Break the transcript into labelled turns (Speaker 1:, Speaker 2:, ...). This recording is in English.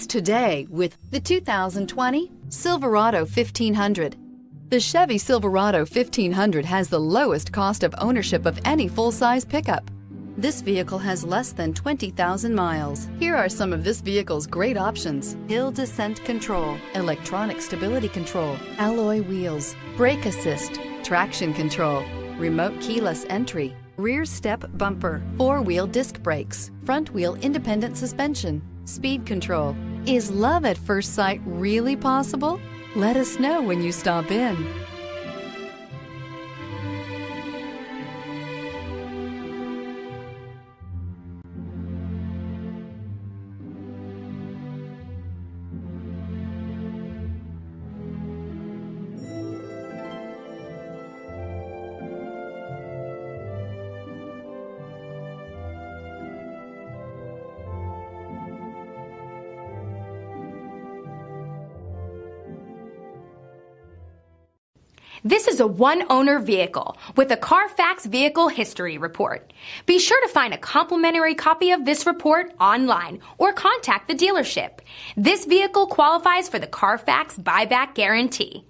Speaker 1: Today with the 2020 Silverado 1500. The Chevy Silverado 1500 has the lowest cost of ownership of any full-size pickup. This vehicle has less than 20,000 miles. Here are some of this vehicle's great options: hill descent control, electronic stability control, alloy wheels, brake assist, traction control, remote keyless entry, rear step bumper, four-wheel disc brakes, front wheel independent suspension, speed control. Is love at first sight really possible? Let us know when you stop in.
Speaker 2: This is a one-owner vehicle with a Carfax Vehicle History Report. Be sure to find a complimentary copy of this report online or contact the dealership. This vehicle qualifies for the Carfax Buyback Guarantee.